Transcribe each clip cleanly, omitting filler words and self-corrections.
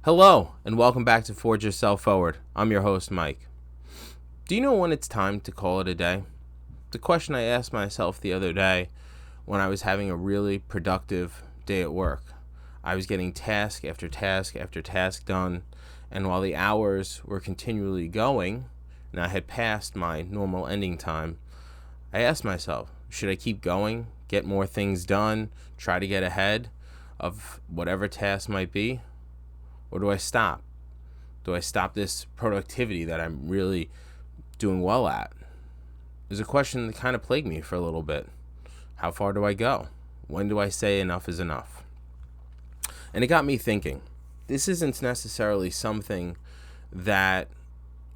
Hello, and welcome back to Forge Yourself Forward. I'm your host, Mike. Do you know when it's time to call it a day? The question I asked myself the other day when I was having a really productive day at work. I was getting task after task after task done, and while the hours were continually going, and I had passed my normal ending time, I asked myself, should I keep going, get more things done, try to get ahead of whatever task might be? Or do I stop? Do I stop this productivity that I'm really doing well at? There's a question that kind of plagued me for a little bit. How far do I go? When do I say enough is enough? And it got me thinking. This isn't necessarily something that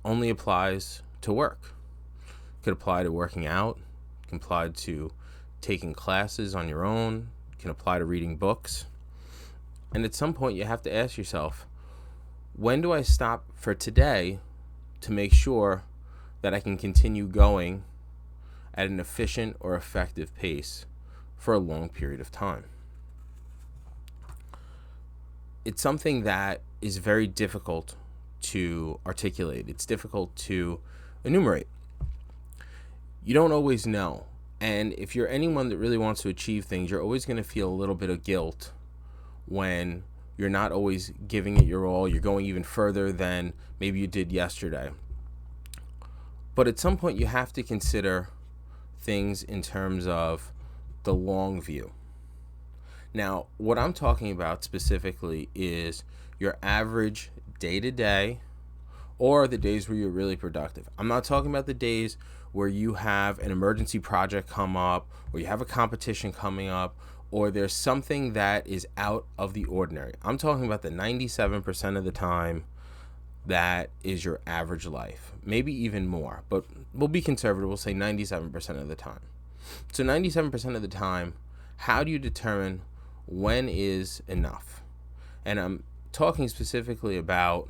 only applies to work. It could apply to working out. It can apply to taking classes on your own. It can apply to reading books. And at some point you have to ask yourself, when do I stop for today to make sure that I can continue going at an efficient or effective pace for a long period of time? It's something that is very difficult to articulate. It's difficult to enumerate. You don't always know. And if you're anyone that really wants to achieve things, you're always going to feel a little bit of guilt when you're not always giving it your all. You're going even further than maybe you did yesterday. But at some point you have to consider things in terms of the long view. Now, what I'm talking about specifically is your average day-to-day or the days where you're really productive. I'm not talking about the days where you have an emergency project come up, or you have a competition coming up, or there's something that is out of the ordinary. I'm talking about the 97% of the time that is your average life, maybe even more, but we'll be conservative. We'll say 97% of the time. So 97% of the time, how do you determine when is enough? And I'm talking specifically about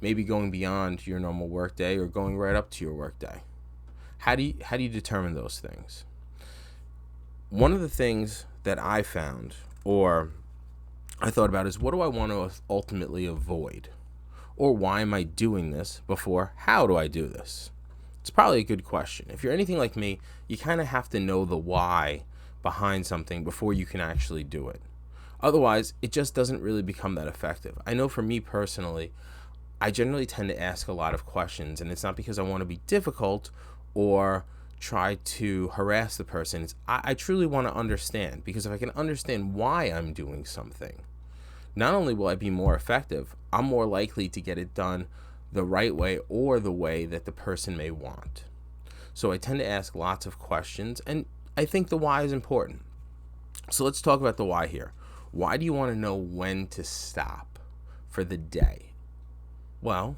maybe going beyond your normal workday or going right up to your workday. How do you determine those things? One of the things that I found, or I thought about, is what do I want to ultimately avoid? Or why am I doing this before how do I do this? It's probably a good question. If you're anything like me, you kind of have to know the why behind something before you can actually do it. Otherwise, it just doesn't really become that effective. I know for me personally, I generally tend to ask a lot of questions, and it's not because I want to be difficult or try to harass the person. I truly want to understand, because if I can understand why I'm doing something, not only will I be more effective, I'm more likely to get it done the right way or the way that the person may want. So I tend to ask lots of questions, and I think the why is important. So let's talk about the why here. Why do you want to know when to stop for the day? Well,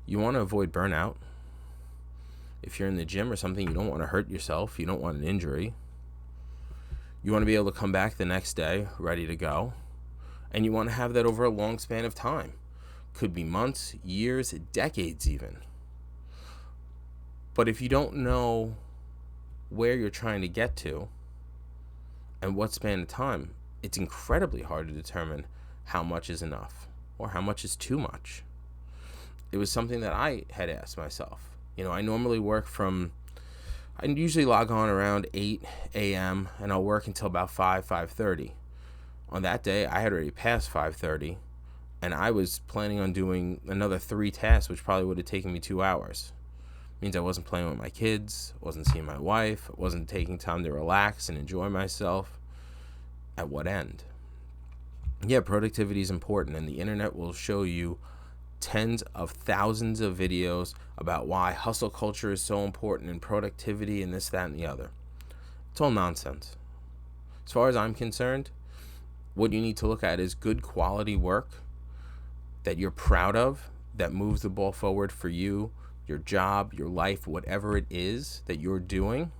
you want to avoid burnout. If you're in the gym or something, you don't want to hurt yourself. You don't want an injury. You want to be able to come back the next day ready to go. And you want to have that over a long span of time. Could be months, years, decades even. But if you don't know where you're trying to get to and what span of time, it's incredibly hard to determine how much is enough or how much is too much. It was something that I had asked myself. I normally I usually log on around 8 a.m. and I'll work until about 5:30. On that day, I had already passed 5:30, and I was planning on doing another 3 tasks, which probably would have taken me 2 hours. It means I wasn't playing with my kids, wasn't seeing my wife, wasn't taking time to relax and enjoy myself. At what end? Yeah, productivity is important, and the internet will show you tens of thousands of videos about why hustle culture is so important and productivity and this, that, and the other. It's all nonsense. As far as I'm concerned, what you need to look at is good quality work that you're proud of, that moves the ball forward for you, your job, your life, whatever it is that you're doing,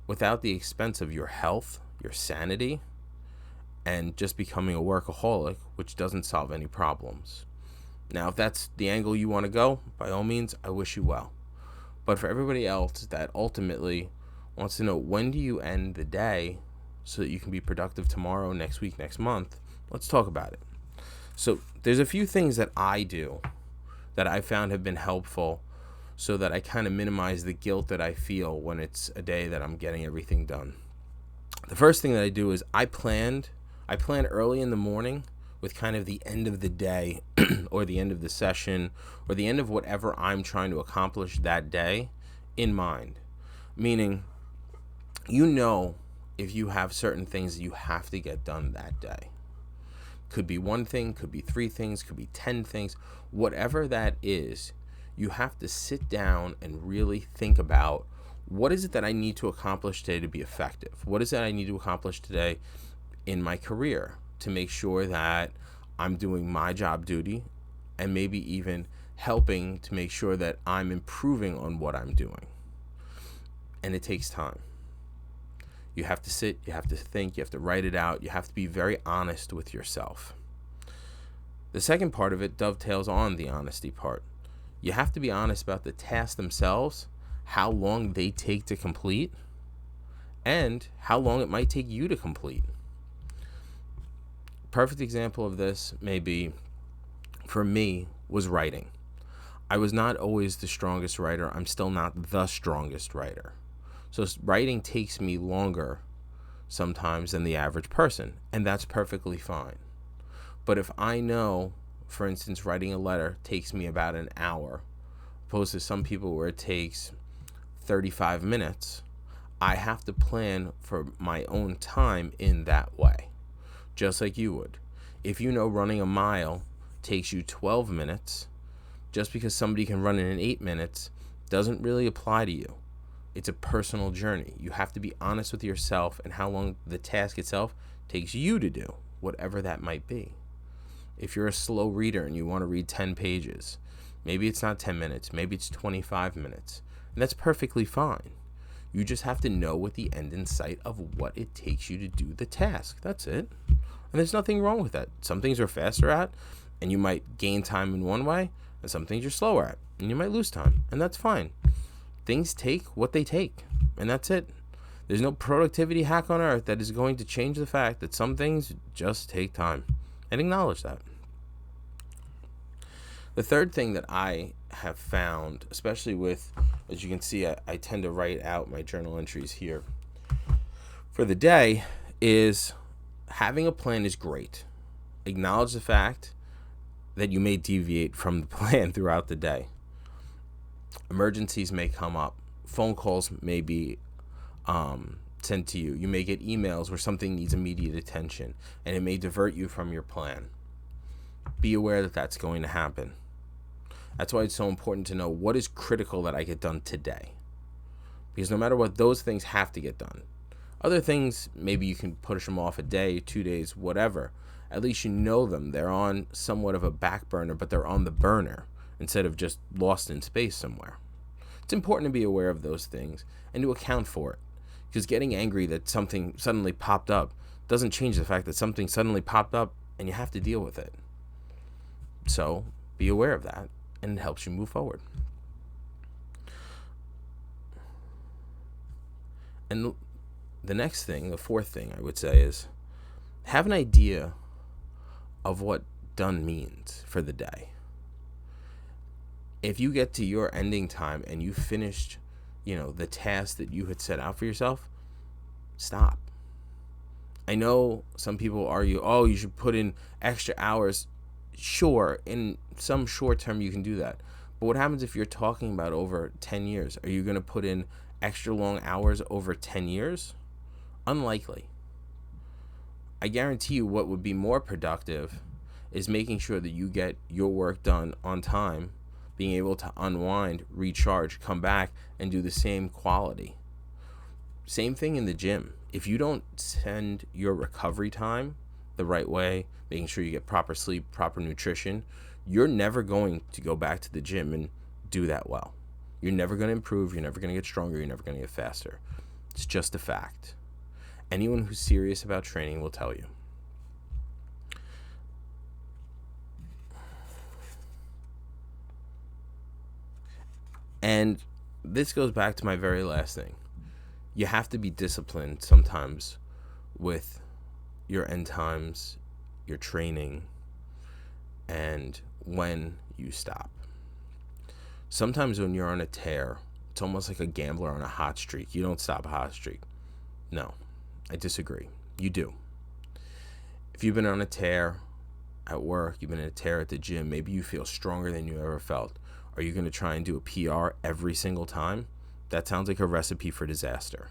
without the expense of your health, your sanity, and just becoming a workaholic, which doesn't solve any problems. Now, if that's the angle you want to go, by all means, I wish you well. But for everybody else that ultimately wants to know, when do you end the day so that you can be productive tomorrow, next week, next month, let's talk about it. So there's a few things that I do that I found have been helpful so that I kind of minimize the guilt that I feel when it's a day that I'm getting everything done. The first thing that I do is I plan early in the morning with kind of the end of the day or the end of the session or the end of whatever I'm trying to accomplish that day in mind. Meaning, if you have certain things that you have to get done that day. Could be one thing, could be 3 things, could be 10 things, whatever that is, you have to sit down and really think about, what is it that I need to accomplish today to be effective? What is it I need to accomplish today in my career to make sure that I'm doing my job duty and maybe even helping to make sure that I'm improving on what I'm doing? And it takes time. You have to sit, you have to think, you have to write it out, you have to be very honest with yourself. The second part of it dovetails on the honesty part. You have to be honest about the tasks themselves, how long they take to complete, and how long it might take you to complete. Perfect example of this maybe, for me, was writing. I was not always the strongest writer. I'm still not the strongest writer. So writing takes me longer sometimes than the average person, and that's perfectly fine. But if I know, for instance, writing a letter takes me about an hour, opposed to some people where it takes 35 minutes, I have to plan for my own time in that way, just like you would. If you know running a mile takes you 12 minutes, just because somebody can run it in 8 minutes doesn't really apply to you. It's a personal journey. You have to be honest with yourself and how long the task itself takes you to do, whatever that might be. If you're a slow reader and you want to read 10 pages, maybe it's not 10 minutes, maybe it's 25 minutes. And that's perfectly fine. You just have to know with the end in sight of what it takes you to do the task. That's it. And there's nothing wrong with that. Some things you're faster at, and you might gain time in one way, and some things you're slower at, and you might lose time, and that's fine. Things take what they take, and that's it. There's no productivity hack on earth that is going to change the fact that some things just take time, and acknowledge that. The third thing that I have found, especially with, as you can see, I tend to write out my journal entries here for the day, is having a plan is great. Acknowledge the fact that you may deviate from the plan throughout the day. Emergencies may come up. Phone calls may be sent to you. You may get emails where something needs immediate attention, and it may divert you from your plan. Be aware that that's going to happen. That's why it's so important to know what is critical that I get done today. Because no matter what, those things have to get done. Other things, maybe you can push them off a day, 2 days, whatever. At least you know them. They're on somewhat of a back burner, but they're on the burner instead of just lost in space somewhere. It's important to be aware of those things and to account for it. Because getting angry that something suddenly popped up doesn't change the fact that something suddenly popped up and you have to deal with it. So be aware of that, and it helps you move forward. And the next thing, the fourth thing I would say, is have an idea of what done means for the day. If you get to your ending time and you finished, the task that you had set out for yourself, stop. I know some people argue, oh, you should put in extra hours. Sure, in some short term you can do that. But what happens if you're talking about over 10 years? Are you going to put in extra long hours over 10 years? Unlikely. I guarantee you what would be more productive is making sure that you get your work done on time, being able to unwind, recharge, come back, and do the same quality. Same thing in the gym. If you don't send your recovery time the right way, making sure you get proper sleep, proper nutrition, you're never going to go back to the gym and do that well. You're never going to improve. You're never going to get stronger. You're never going to get faster. It's just a fact. Anyone who's serious about training will tell you. And this goes back to my very last thing. You have to be disciplined sometimes with your end times, your training, and when you stop. Sometimes when you're on a tear, it's almost like a gambler on a hot streak. You don't stop a hot streak. No, I disagree. You do. If you've been on a tear at work, you've been in a tear at the gym, maybe you feel stronger than you ever felt. Are you going to try and do a PR every single time? That sounds like a recipe for disaster.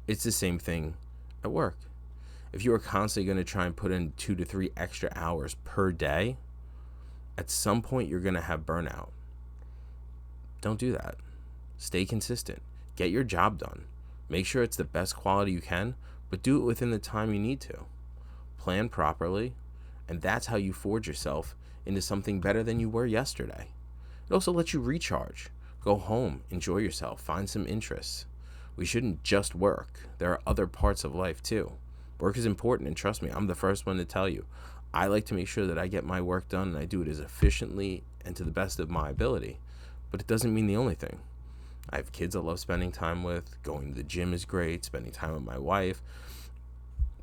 It's the same thing at work. If you are constantly going to try and put in 2 to 3 extra hours per day, at some point you're going to have burnout. Don't do that. Stay consistent. Get your job done. Make sure it's the best quality you can, but do it within the time you need to. Plan properly, and that's how you forge yourself into something better than you were yesterday. It also lets you recharge. Go home, enjoy yourself, find some interests. We shouldn't just work. There are other parts of life too. Work is important, and trust me, I'm the first one to tell you. I like to make sure that I get my work done and I do it as efficiently and to the best of my ability. But it doesn't mean the only thing. I have kids I love spending time with. Going to the gym is great. Spending time with my wife.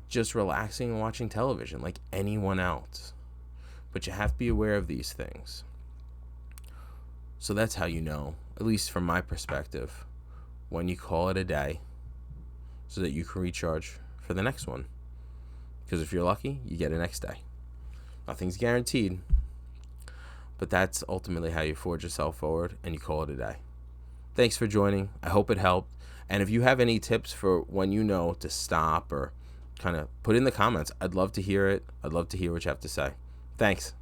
Just relaxing and watching television like anyone else. But you have to be aware of these things. So that's how you know, at least from my perspective, when you call it a day so that you can recharge for the next one. Because if you're lucky, you get a next day. Nothing's guaranteed, but that's ultimately how you forge yourself forward and you call it a day. Thanks for joining. I hope it helped. And if you have any tips for when you know to stop or kind of put in the comments, I'd love to hear it. I'd love to hear what you have to say. Thanks.